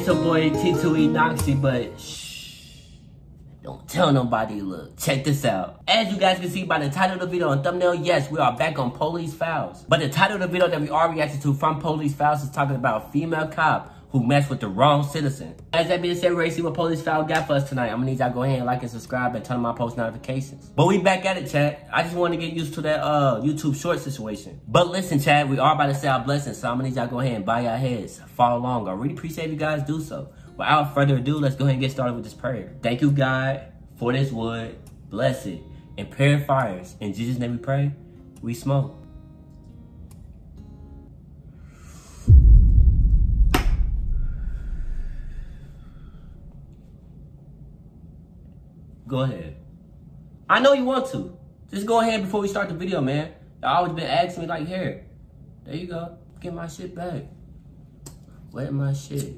it's your boy T2E Noxy, but shh, don't tell nobody. Look, check this out. As you guys can see by the title of the video and thumbnail, yes, we are back on Police Files. But the title of the video that we are reacting to from Police Files is talking about a female cop who messed with the wrong citizen. As that being said, we're ready to see what Police File got for us tonight. I'm gonna need y'all to go ahead and like and subscribe and turn on my post notifications. But we back at it, chat. I just want to get used to that YouTube short situation. But listen, chat, we are about to say our blessings, so I'm gonna need y'all to go ahead and bow your heads, follow along. I really appreciate you guys do so. Without further ado, let's go ahead and get started with this prayer. Thank you, God, for this wood. Bless it and purify us. In Jesus' name we pray. We smoke. Go ahead. I know you want to. Just go ahead before we start the video, man. Y'all always been asking me like, here. There you go. Get my shit back. Wet my shit.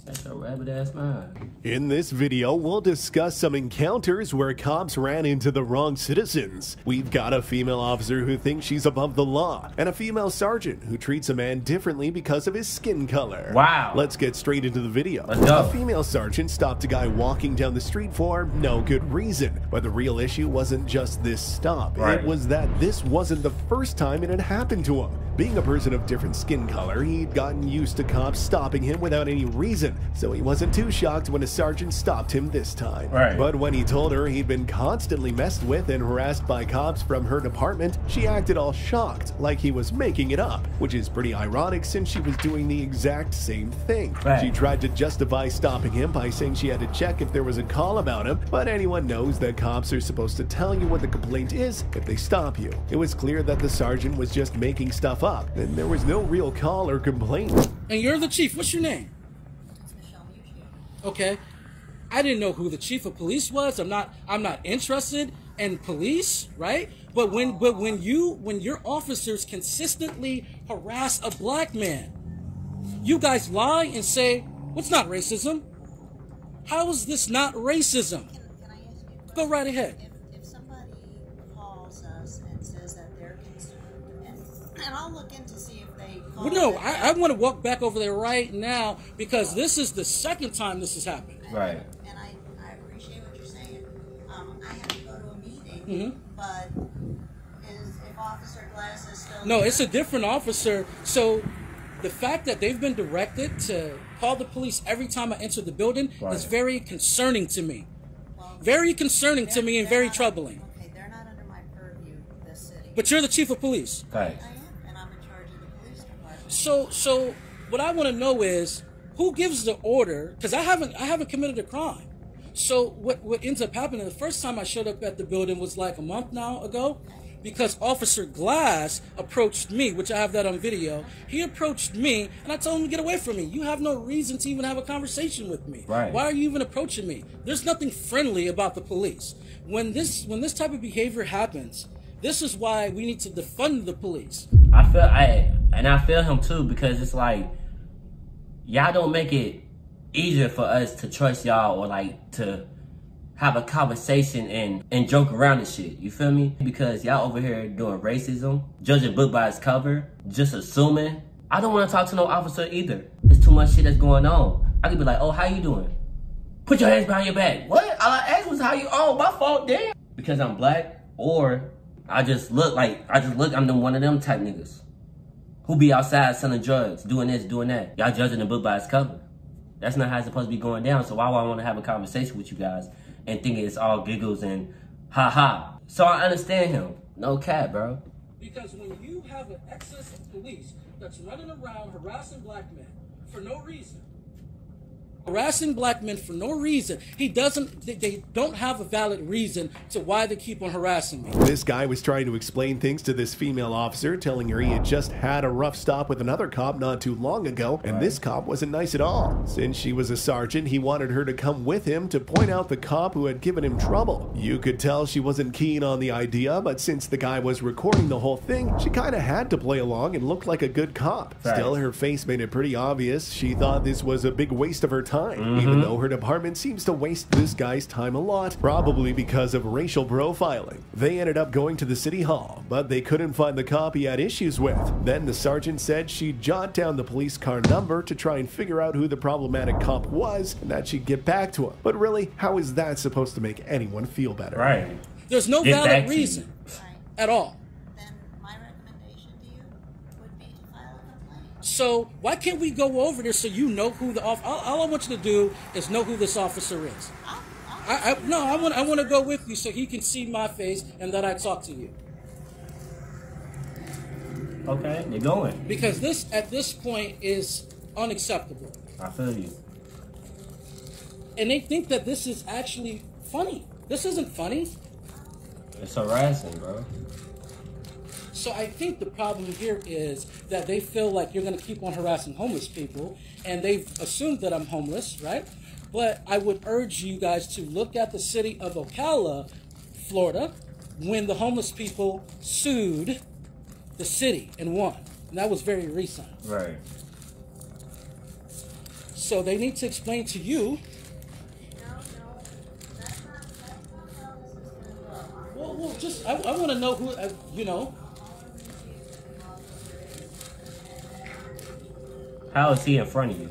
That's a rabbit ass mind. In this video, we'll discuss some encounters where cops ran into the wrong citizens. We've got a female officer who thinks she's above the law, and a female sergeant who treats a man differently because of his skin color. Wow. Let's get straight into the video. Let's go. A female sergeant stopped a guy walking down the street for no good reason. But the real issue wasn't just this stop. Right. It was that this wasn't the first time it had happened to him. Being a person of different skin color, he'd gotten used to cops stopping him without any reason, so he wasn't too shocked when a sergeant stopped him this time. Right. But when he told her he'd been constantly messed with and harassed by cops from her department, she acted all shocked, like he was making it up, which is pretty ironic since she was doing the exact same thing. Right. She tried to justify stopping him by saying she had to check if there was a call about him, but anyone knows that cops are supposed to tell you what the complaint is if they stop you. It was clear that the sergeant was just making stuff up, and there was no real call or complaint. And you're the chief. What's your name? Okay. I didn't know who the chief of police was. I'm not interested in police, right? But when your officers consistently harass a black man, you guys lie and say, well, it's not racism. How is this not racism? Can I ask you a question? Go right ahead. If somebody calls us and says that they're concerned, and I'll look in to see if they call. Well, no, I want to walk back over there right now because this is the second time this has happened. Right. And I appreciate what you're saying. I have to go to a meeting, but if Officer Glass is still No, there? it's a different officer. So the fact that they've been directed to call the police every time I enter the building is very concerning to me. Well, Very concerning to me and very not- troubling. Okay, they're not under my purview, this city. But you're the chief of police. Right. I am, and I'm in charge of the police department. So what I want to know is who gives the order? Because I haven't committed a crime. So what ends up happening? The first time I showed up at the building was like a month now ago, because Officer Glass approached me, which I have that on video. He approached me, and I told him to get away from me. You have no reason to even have a conversation with me. Right. Why are you even approaching me? There's nothing friendly about the police. When this type of behavior happens, this is why we need to defund the police. I feel him too, because it's like y'all don't make it easier for us to trust y'all or like to have a conversation and joke around and shit. You feel me? Because y'all over here doing racism, judging a book by its cover, just assuming. I don't want to talk to no officer either. There's too much shit that's going on. I could be like, oh, how you doing? Put your hands behind your back. What? All I asked was how you, oh, my fault, damn. Because I'm black, or I just look I'm one of them type niggas who be outside selling drugs, doing this, doing that. Y'all judging the book by its cover. That's not how it's supposed to be going down. So why would I want to have a conversation with you guys and think it's all giggles and ha-ha? So I understand him. No cap, bro. Because when you have an excess of police that's running around harassing black men for no reason, they don't have a valid reason to why they keep on harassing me. This guy was trying to explain things to this female officer, telling her he had just had a rough stop with another cop not too long ago, and this cop wasn't nice at all. Since she was a sergeant, he wanted her to come with him to point out the cop who had given him trouble. You could tell she wasn't keen on the idea, but since the guy was recording the whole thing, she kinda had to play along and look like a good cop. Right. Still, her face made it pretty obvious she thought this was a big waste of her time. time, even though her department seems to waste this guy's time a lot, probably because of racial profiling. They ended up going to the city hall, but they couldn't find the cop he had issues with. Then the sergeant said she'd jot down the police car number to try and figure out who the problematic cop was, and that she'd get back to him. But really, how is that supposed to make anyone feel better? Right. There's no valid reason at all. Then my recommendation to you would be to file a complaint. So why can't we go over this so you know who the all I want you to do is know who this officer is. I want to go with you so he can see my face and that I talk to you. Okay, you're going. Because this at this point is unacceptable. I feel you. And they think that this is actually funny. This isn't funny. It's harassing, bro. So I think the problem here is that they feel like you're going to keep on harassing homeless people, and they've assumed that I'm homeless, right? But I would urge you guys to look at the city of Ocala, Florida, when the homeless people sued the city and won. And that was very recent. Right. So they need to explain to you. Well, just I want to know who, you know. How is he in front of you?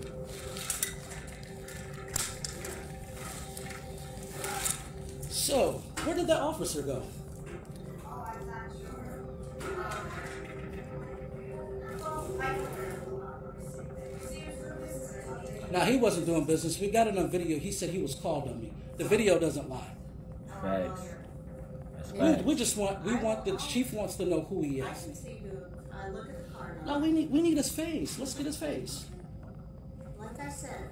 So, where did that officer go? Now, he wasn't doing business. We got it on video. He said he was called on me. The video doesn't lie. Facts. That's facts. We want the chief wants to know who he is. I can see you. Look at the card. No, we need his face. Let's get his face. Like I said.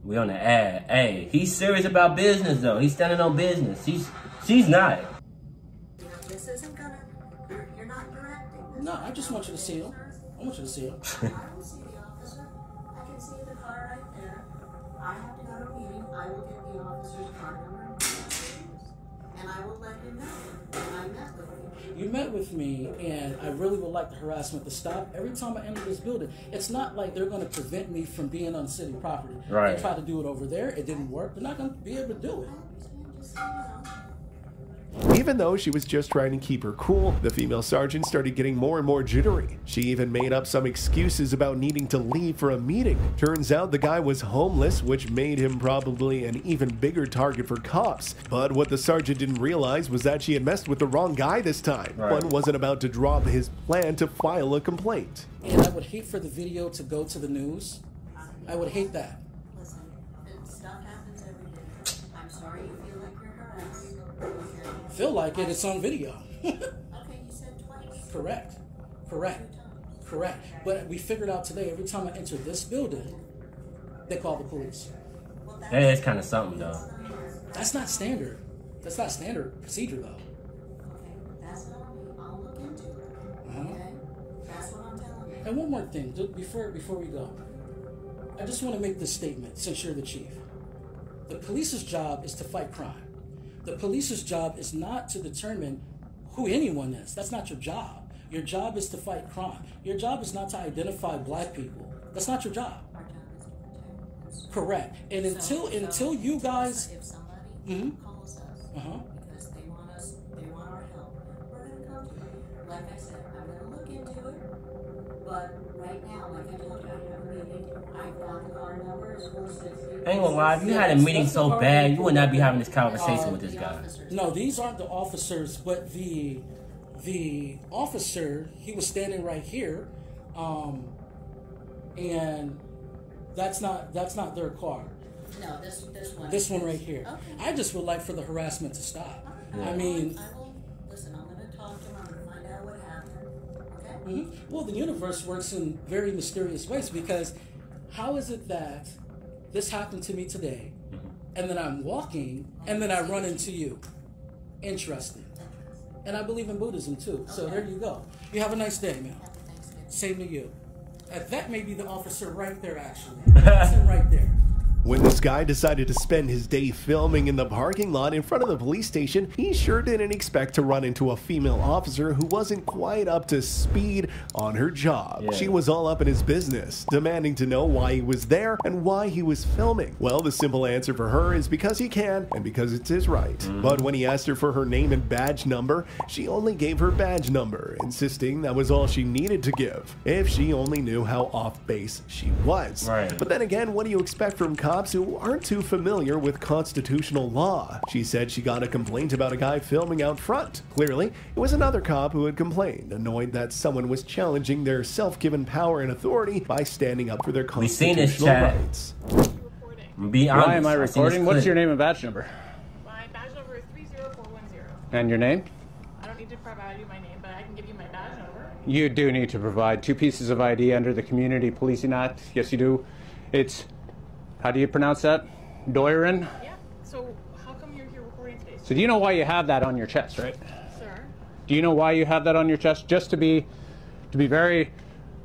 We on the ad. Hey, he's serious about business though. He's standing on business. She's not. This isn't gonna. You're not directing this. No, I just want you to see him. I want you to see him. I don't see the officer. I can see the car right there. I have to go to a meeting. I will get the officer's car number and I will let him know. And I met with him. You met with me, and I really would like the harassment to stop. Every time I enter this building, it's not like they're going to prevent me from being on city property. Right. They tried to do it over there. It didn't work. They're not going to be able to do it. Just, you know. Even though she was just trying to keep her cool, the female sergeant started getting more and more jittery. She even made up some excuses about needing to leave for a meeting. Turns out the guy was homeless, which made him probably an even bigger target for cops. But what the sergeant didn't realize was that she had messed with the wrong guy this time. Right. One wasn't about to drop his plan to file a complaint. And I would hate for the video to go to the news. I would hate that. Listen, stuff happens every day. I'm sorry you feel like you're harassed. Feel like it. It's on video. Okay, you said twice. Correct. But we figured out today, every time I enter this building, they call the police. Well, That is kind of something though. That's not standard. That's not standard procedure, though. okay, that's what I'll look into it. Okay? That's what I'm telling you. And one more thing, before we go. I just want to make this statement, since you're the chief. The police's job is to fight crime. The police's job is not to determine who anyone is. That's not your job. Your job is to fight crime. Your job is not to identify black people. That's not your job. Our job is to protect us. Correct. And until you guys... If somebody calls us Uh-huh. because they want our help, we're going to come to you. Like I said, I'm going to look into it, but right now, like I told you, I have a meeting. I found the car number. It's 460. I ain't gonna lie, if you had a meeting so bad, you would not be having this conversation with this guy. No, these aren't the officers, but the officer, he was standing right here, and that's not their car. No, this one. This one right here. Okay. I just would like for the harassment to stop. Okay. I mean, I will listen. I'm going to talk to him. I'm going to find out what happened. Okay. well, the universe works in very mysterious ways, because how is it that this happened to me today, and then I'm walking, and then I run into you? Interesting. And I believe in Buddhism too. So there you go. You have a nice day, man. Happy Thanksgiving. Same to you. That may be the officer right there, actually. That's him right there. When this guy decided to spend his day filming in the parking lot in front of the police station, he sure didn't expect to run into a female officer who wasn't quite up to speed on her job. Yeah. She was all up in his business, demanding to know why he was there and why he was filming. Well, the simple answer for her is because he can and because it's his right. But when he asked her for her name and badge number, she only gave her badge number, insisting that was all she needed to give, if she only knew how off base she was. Right. But then again, what do you expect from cops who aren't too familiar with constitutional law? She said she got a complaint about a guy filming out front. Clearly, it was another cop who had complained, annoyed that someone was challenging their self-given power and authority by standing up for their We seen this, constitutional chat. rights. Be honest. Why am I seen recording? this What's clip. your name and badge number? My badge number is 30410. And your name? I don't need to provide you my name, but I can give you my badge number. You do need to provide 2 pieces of ID under the Community Policing Act. Yes, you do. It's, how do you pronounce that? Doiron? Yeah. So how come you're here recording today, So do you know why you have that on your chest, right? sir? Do you know why you have that on your chest? Just to be very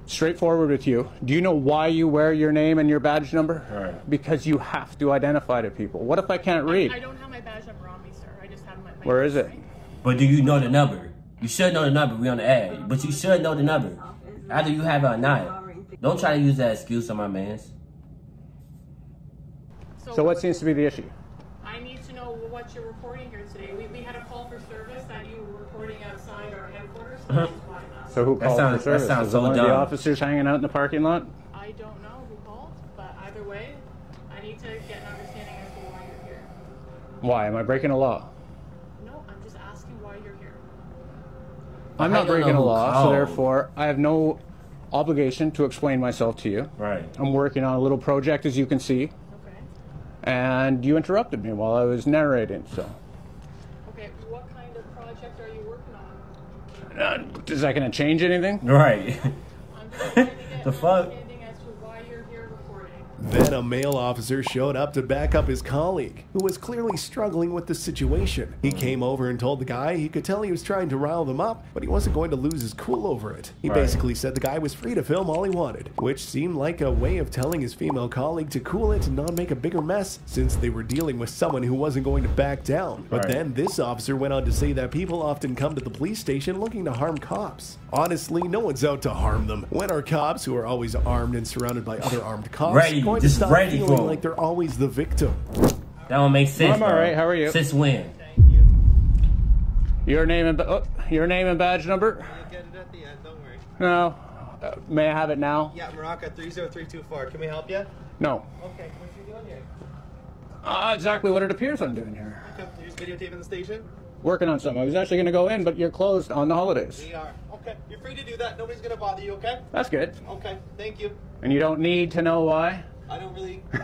straightforward with you, do you know why you wear your name and your badge number? Right. Because you have to identify to people. What if I can't read? I don't have my badge number on me, sir. I just have my Where is it? right? But do you know the number? You should know the number. We on the ad. But you should know the number. Either you have it or not. Don't try to use that excuse on my mans. So what seems to be the issue? I need to know what you're recording here today. We had a call for service that you were recording outside our headquarters. So that's why I'm asking. So who That called sounds- for service? that sounds Is so it one of the dumb. officers hanging out in the parking lot? I don't know who called, but either way, I need to get an understanding as to why you're here. Why? Am I breaking a law? No, I'm just asking why you're here. I'm I not don't breaking know a who law, so called. therefore I have no obligation to explain myself to you. Right. I'm working on a little project, as you can see, Okay. and you interrupted me while I was narrating, so. Okay, what kind of project are you working on? Is that going to change anything? Right. I'm just trying to get The an fuck? understanding as to why you're here recording. Then a male officer showed up to back up his colleague, who was clearly struggling with the situation. He came over and told the guy he could tell he was trying to rile them up, but he wasn't going to lose his cool over it. He Right. basically said the guy was free to film all he wanted, which seemed like a way of telling his female colleague to cool it and not make a bigger mess, since they were dealing with someone who wasn't going to back down. But Right. then this officer went on to say that people often come to the police station looking to harm cops. Honestly, no one's out to harm them. When are cops, who are always armed and surrounded by other armed cops, Ready, going to just stop ready feeling for 'em. like they're always the victim? That don't make sense. I'm all bro. right. How are you? Since when? Your name and your name and badge number? You'll get it at the end, don't worry. No. May I have it now? Yeah, Morocco 30324. Can we help you? No. Okay, what you doing here? Exactly what it appears I'm doing here. Okay, you're just videotaping the station? Working on something. I was actually going to go in, but you're closed on the holidays. We are. Okay, you're free to do that. Nobody's gonna bother you, okay? That's good. Okay, thank you. And you don't need to know why? I don't really know.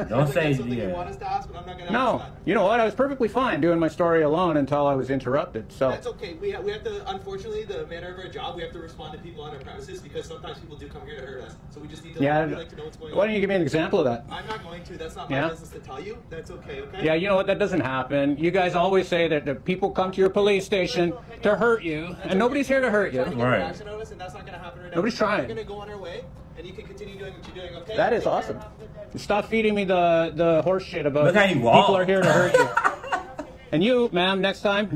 Don't say That's something yeah. you want us to ask, but I'm not gonna No. ask that. You know what? I was perfectly fine doing my story alone until I was interrupted. So That's okay. We have to, unfortunately, the manner of our job, we have to respond to people on our premises because sometimes people do come here to hurt us. So we just need to yeah, we like to know what's going on. why don't you give me an example of that? I'm not going to. That's not my Yeah? business to tell you. That's okay, okay? Yeah, you know what? That doesn't happen. You guys always say that the people come to your police station to hurt you, and nobody's here to hurt you. We're trying to get Right. a reaction notice, and that's not going to happen right now. Nobody's trying. We're going to go on our way, and you can continue doing what you're doing, okay? That is Take care. awesome. Stop feeding me the horse shit about Look how you people walk. are here to hurt you. And you, ma'am, next time,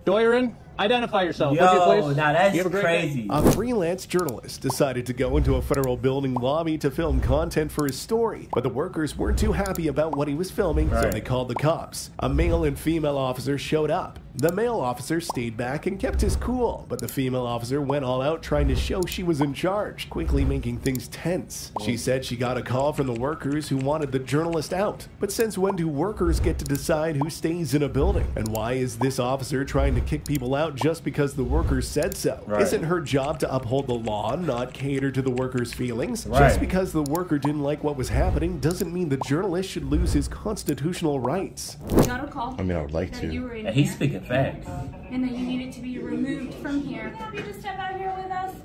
Doiron, identify yourself, would you Yo, please? now that's You have a great day. crazy. A freelance journalist decided to go into a federal building lobby to film content for his story, but the workers weren't too happy about what he was filming, so Right. they called the cops. A male and female officer showed up. The male officer stayed back and kept his cool, but the female officer went all out trying to show she was in charge, quickly making things tense. She said she got a call from the workers who wanted the journalist out. But since when do workers get to decide who stays in a building? And why is this officer trying to kick people out just because the workers said so? Right. Isn't her job to uphold the law, not cater to the workers' feelings? Right. Just because the worker didn't like what was happening doesn't mean the journalist should lose his constitutional rights. We got a call. I mean, I would like that to. you were in And he's here, speaking facts. and that you needed to be removed from here. Can you just step out here with us?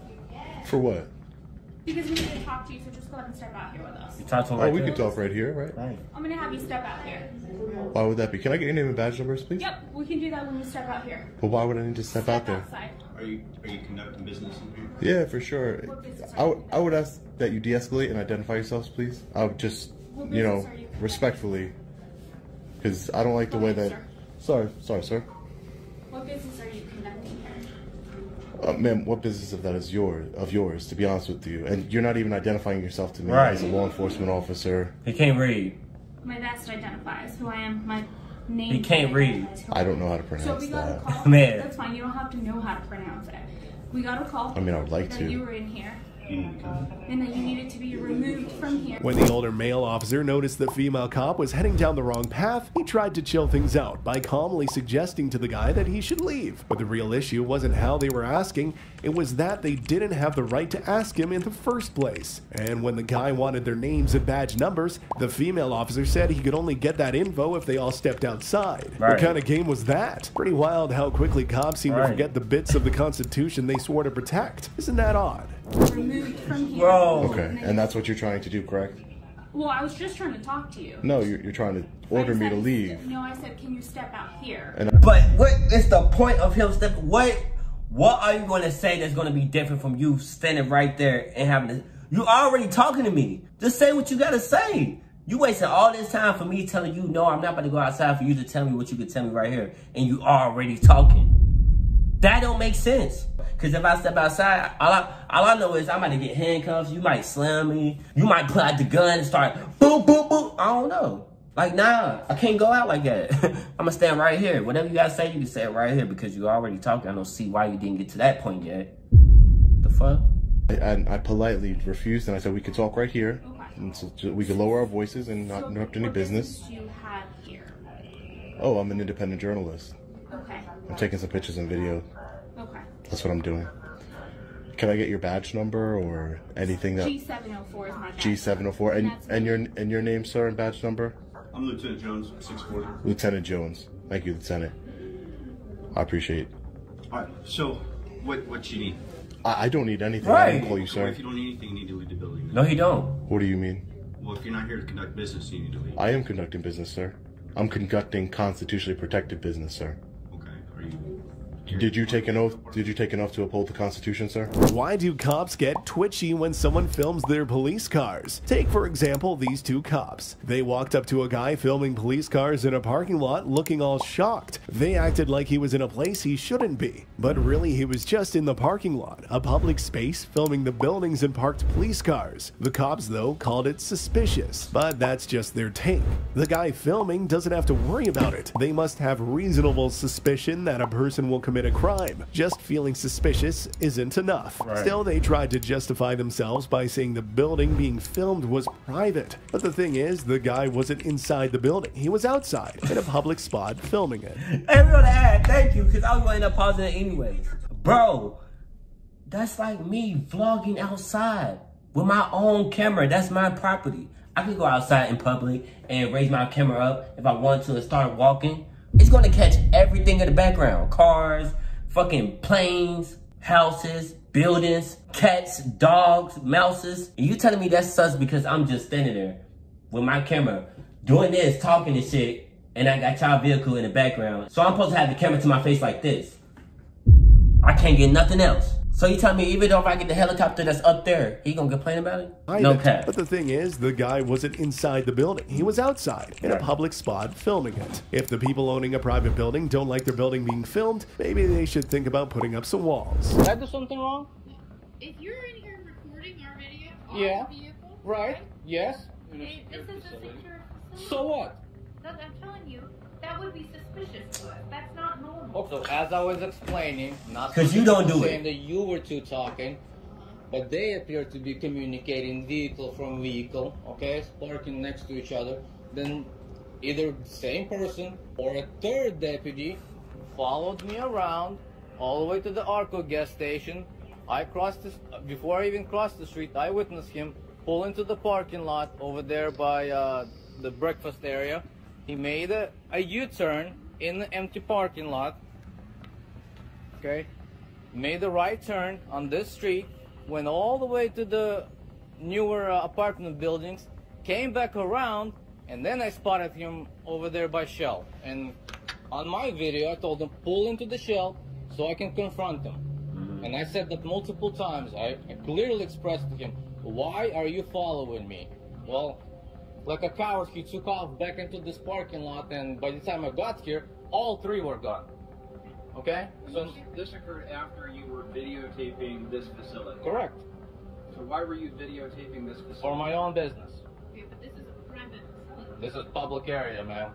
For what? Because we need to talk to you, so just go ahead and step out here with us. You talk to him Oh, right we there. can talk right here, right? Right. I'm gonna have you step out here. Why would that be? Can I get your name and badge numbers, please? Yep, we can do that when you step out here. But why would I need to step out there? outside. Are you conducting business in here? Yeah, for sure. What business are I you would, I would ask that you de-escalate and identify yourselves, please. I would just you know, respectfully, because I don't like the way that. Sorry, sir. What business are you conducting here? Ma'am, what business of that is yours, to be honest with you? And you're not even identifying yourself to me as a law enforcement officer. He can't read. My best identifies who I am. My name. He can't read. I don't know how to pronounce So we got a call. Man. That's fine. You don't have to know how to pronounce it. We got a call. I mean, I would like that to. you were in here. And that you needed to be removed from here. When the older male officer noticed the female cop was heading down the wrong path, he tried to chill things out by calmly suggesting to the guy that he should leave. But the real issue wasn't how they were asking, it was that they didn't have the right to ask him in the first place. And when the guy wanted their names and badge numbers, the female officer said he could only get that info if they all stepped outside. Right. What kind of game was that? Pretty wild how quickly cops seem to forget the bits of the Constitution they swore to protect. Isn't that odd? Removed from here. Bro. Okay, and that's what you're trying to do, correct? Well, I was just trying to talk to you. No, you're trying to order me to leave. No, I said, can you step out here? But what is the point of him stepping? What are you going to say that's going to be different from you standing right there and having to? You already talking to me. Just say what you got to say. You wasted all this time for me telling you, no, I'm not about to go outside for you to tell me what you could tell me right here. And you already talking. That don't make sense. Because if I step outside, all I know is I'm about to get handcuffs. You might slam me. You might pull out the gun and start boom, boom, boom. I don't know. Like, nah, I can't go out like that. I'm going to stand right here. Whatever you got to say, you can say it right here because you already talking. I don't see why you didn't get to that point yet. The fuck? And I politely refused, and I said we could talk right here. Okay. And so we could lower our voices and not interrupt any business. What you have here? Oh, I'm an independent journalist. Okay. I'm taking some pictures and video. Okay. That's what I'm doing. Can I get your badge number or anything that? G704 is my badge. G704. And your name, sir, and badge number? I'm Lieutenant Jones, 640. Lieutenant Jones. Thank you, Lieutenant. I appreciate it. All right. So, what you need? I don't need anything. Right. I didn't call you, sir. If you don't need anything, you need to leave the building. No, he don't. What do you mean? Well, if you're not here to conduct business, you need to leave. I am conducting business, sir. I'm conducting constitutionally protected business, sir. Okay. Are you? Did you take an oath? Did you take an oath to uphold the Constitution, sir? Why do cops get twitchy when someone films their police cars? Take, for example, these two cops. They walked up to a guy filming police cars in a parking lot looking all shocked. They acted like he was in a place he shouldn't be. But really, he was just in the parking lot, a public space, filming the buildings and parked police cars. The cops, though, called it suspicious. But that's just their take. The guy filming doesn't have to worry about it. They must have reasonable suspicion that a person will commit a crime. Just feeling suspicious isn't enough. Right. Still, they tried to justify themselves by saying the building being filmed was private. But the thing is, the guy wasn't inside the building. He was outside in a public spot filming it. Hey, we're gonna add, thank you, because I was going to end up pausing it anyway. Bro, that's like me vlogging outside with my own camera. That's my property. I could go outside in public and raise my camera up if I want to and start walking. It's going to catch everything in the background. Cars, fucking planes, houses, buildings, cats, dogs, mouses. And you telling me that's sus because I'm just standing there with my camera doing this, talking and shit, and I got y'all vehicle in the background. So I'm supposed to have the camera to my face like this. I can't get nothing else. So you tell me even though if I get the helicopter that's up there, he gonna complain about it? No cap. But the thing is, the guy wasn't inside the building. He was outside in a public spot filming it. If the people owning a private building don't like their building being filmed, maybe they should think about putting up some walls. Did I do something wrong? If you're in here recording our video on Yeah. the vehicle, Right? Yes. Hey, this is a secure facility. So what? I'm telling you, that would be suspicious to us. That's not normal. So as I was explaining, not 'Cause you don't do saying it. that you were two talking, but they appear to be communicating vehicle from vehicle, okay, parking next to each other. Then either the same person or a third deputy followed me around all the way to the Arco gas station. I crossed this, before I even crossed the street, I witnessed him pull into the parking lot over there by the breakfast area. He made a U-turn in the empty parking lot, okay, made a right turn on this street, went all the way to the newer apartment buildings, came back around, and then I spotted him over there by Shell. And on my video, I told him, pull into the Shell so I can confront him. And I said that multiple times. I clearly expressed to him, why are you following me? Well, Like a coward, he took off back into this parking lot, and by the time I got here, all 3 were gone. Okay? So this occurred after you were videotaping this facility. Correct. So why were you videotaping this facility? For my own business. Okay, but this is a private facility. This is public area, man.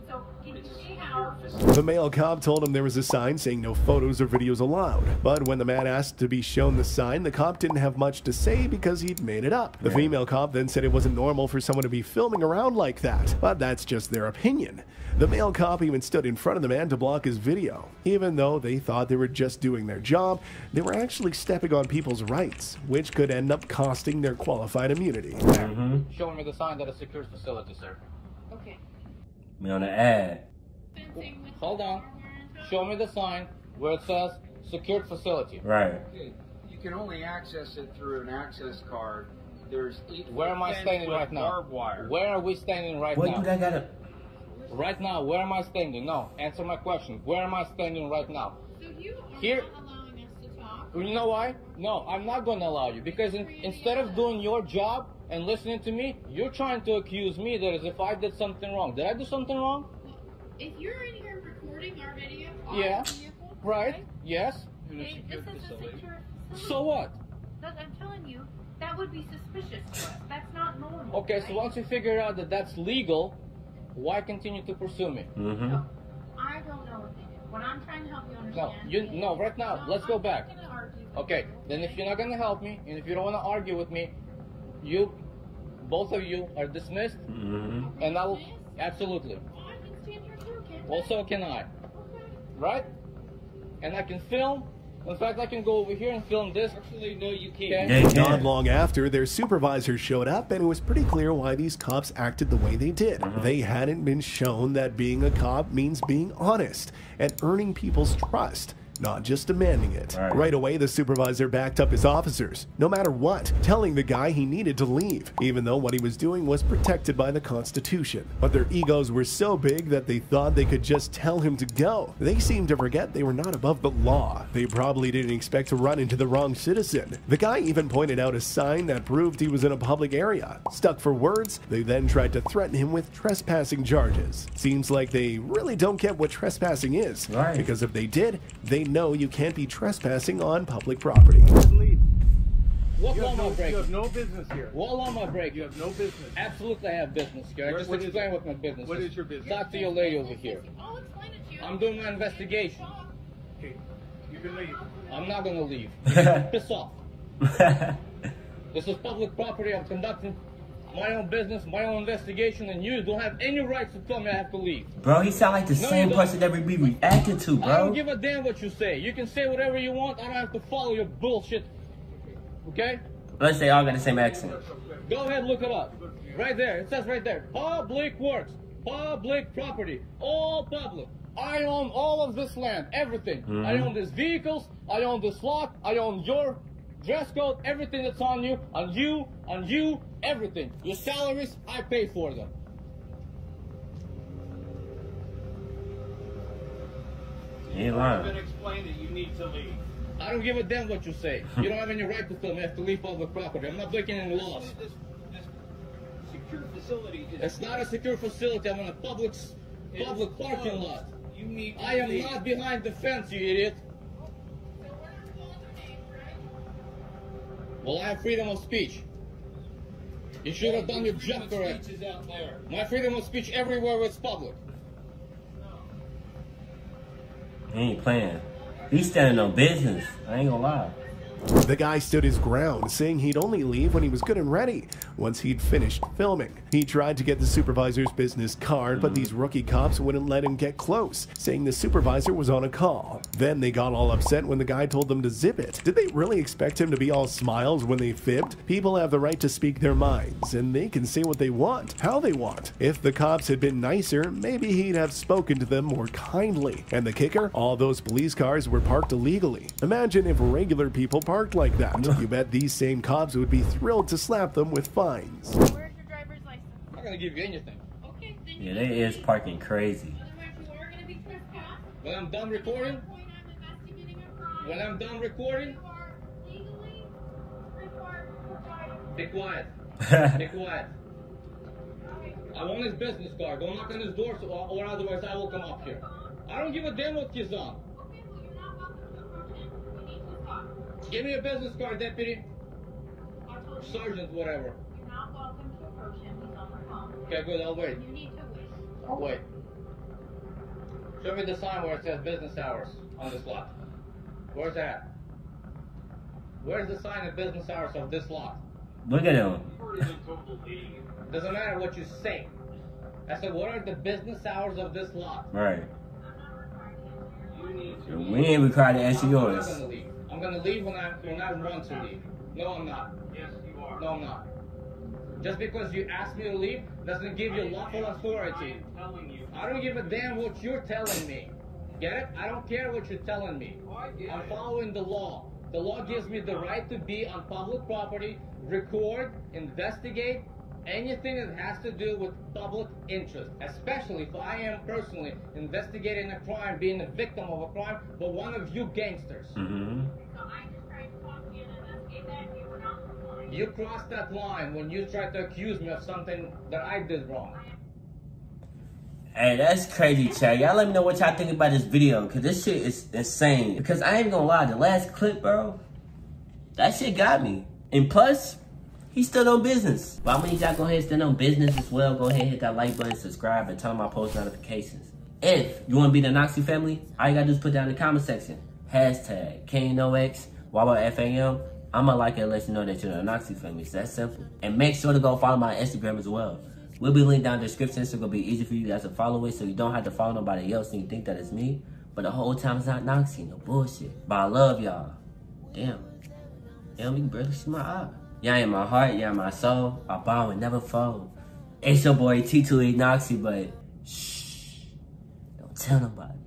So can you see how? The male cop told him there was a sign saying no photos or videos allowed. But when the man asked to be shown the sign, the cop didn't have much to say because he'd made it up. The female cop then said it wasn't normal for someone to be filming around like that, but that's just their opinion. The male cop even stood in front of the man to block his video. Even though they thought they were just doing their job, they were actually stepping on people's rights, which could end up costing their qualified immunity. Show me the sign that it secures facility, sir. Okay. Me on the ad. Hold on. Show me the sign where it says secured facility. Right. You can only access it through an access card. There's 8 Where am I standing right now? barbed wire. Where are we standing right What now? do that gotta? Right now, where am I standing? No, answer my question. Where am I standing right now? So you are Here. not allowing us to talk. You know why? No, I'm not going to allow you because instead of doing your job and listening to me, you're trying to accuse me that as if I did something wrong. Did I do something wrong? If you're in here recording our video, Yeah. our vehicle, Right? Yes. Okay, this is a secure facility. So what? But I'm telling you, that would be suspicious to us. That's not normal. Okay, so right? once you figure out that that's legal, why continue to pursue me? No, I don't know what they did. What I'm trying to help you understand. No, right now, let's go back. I'm not gonna argue. Okay, then if you're not gonna help me, and if you don't wanna argue with me, you, both of you are dismissed, and I will, absolutely. Well, I can stand here too, can't I? Well, so can I, Okay. right? And I can film. In fact, I can go over here and film this. Actually, no, you can't. Okay? They Not can. long after, their supervisor showed up, and it was pretty clear why these cops acted the way they did. They hadn't been shown that being a cop means being honest and earning people's trust, not just demanding it. Right away, the supervisor backed up his officers, no matter what, telling the guy he needed to leave, even though what he was doing was protected by the Constitution. But their egos were so big that they thought they could just tell him to go. They seemed to forget they were not above the law. They probably didn't expect to run into the wrong citizen. The guy even pointed out a sign that proved he was in a public area. Stuck for words, they then tried to threaten him with trespassing charges. Seems like they really don't get what trespassing is, because if they did, they know you can't be trespassing on public property. What law am I breaking? You have no business here. What law am I breaking? You have no business. Absolutely, I have business here. Just explain what my business is. What is your business? Talk to your lady over here. I'll explain it to you. I'm doing my investigation. Okay, you can leave. I'm not gonna leave. Piss off. This is public property. I'm conducting my own business, my own investigation, and you don't have any rights to tell me I have to leave. Bro, he sound like the same person that we be reacting to, bro. I don't give a damn what you say. You can say whatever you want. I don't have to follow your bullshit. Okay? Let's say all got the same accent. Go ahead, look it up. Right there. It says right there. Public works. Public property. All public. I own all of this land. Everything. I own these vehicles. I own this lot. I own your dress code. Everything that's on you. On you. Everything. Your salaries, I pay for them. You ain't lying. I've been explained that you need to leave. I don't give a damn what you say. You don't have any right to tell me I have to leave public property. I'm not breaking any laws. This secure facility is... It's not a secure facility. I'm in a public parking lot. You need to I am leave. not behind the fence, you idiot. Well, I have freedom of speech. You should have done your job correct. Speech is out there. My freedom of speech everywhere where it's public. He ain't playing. He's standing on business. I ain't gonna lie. The guy stood his ground, saying he'd only leave when he was good and ready, once he'd finished filming. He tried to get the supervisor's business card, but these rookie cops wouldn't let him get close, saying the supervisor was on a call. Then they got all upset when the guy told them to zip it. Did they really expect him to be all smiles when they fibbed? People have the right to speak their minds, and they can say what they want, how they want. If the cops had been nicer, maybe he'd have spoken to them more kindly. And the kicker? All those police cars were parked illegally. Imagine if regular people parked like that. You bet these same cops would be thrilled to slap them with fines. Where's your driver's license? I'm not gonna give you anything. Okay, then Yeah, they is parking crazy. otherwise you are going to be trespassed. When I'm done recording, Point, I'm investigating a crime. when I'm done recording, You are legally required to provide. be quiet. Be quiet. I want his business card. Don't knock on his door, or otherwise I will come up here. I don't give a damn what he's on. Give me a business card, deputy. Sergeant, whatever. You're not welcome to approach him. He's on the phone. Okay, good. I'll wait. You need to wait. I'll wait. Show me the sign where it says business hours on this lot. Where's that? Where's the sign of business hours of this lot? Look at him. Doesn't matter what you say. I said, what are the business hours of this lot? Right. We ain't required to answer yours. I'm gonna leave. I'm gonna leave when I want to leave. No, I'm not. Yes, you are. No, I'm not. Just because you ask me to leave doesn't give you lawful authority. I don't give a damn what you're telling me. Get it? I don't care what you're telling me. I'm following the law. The law gives me the right to be on public property, record, investigate, anything that has to do with public interest. Especially if I am personally investigating a crime, being a victim of a crime, but one of you gangsters. Mm-hmm. So I just tried to talk to you and investigate that. You were not complying. You crossed that line when you tried to accuse me of something that I did wrong. Hey, that's crazy, Chad. Y'all let me know what y'all think about this video, because this shit is insane. Because I ain't gonna lie, the last clip, bro, that shit got me. And plus, he's still on business. But I'm gonna need y'all go ahead and stand on business as well. Go ahead and hit that like button, subscribe, and turn on my post notifications. If you wanna be the Noxie family, all you gotta do is put down in the comment section, hashtag KNOX, YALL. I'ma like it and let you know that you're the Noxie family. It's that simple. And make sure to go follow my Instagram as well. We'll be linked down in the description, so it's gonna be easy for you guys to follow it, so you don't have to follow nobody else and you think that it's me. But the whole time it's not Noxie, no bullshit. But I love y'all. Damn. Damn, you can barely see my eye. Y'all in my heart, y'all in my soul. I bow and never fold. It's your boy T2E Noxie, but shh, don't tell nobody.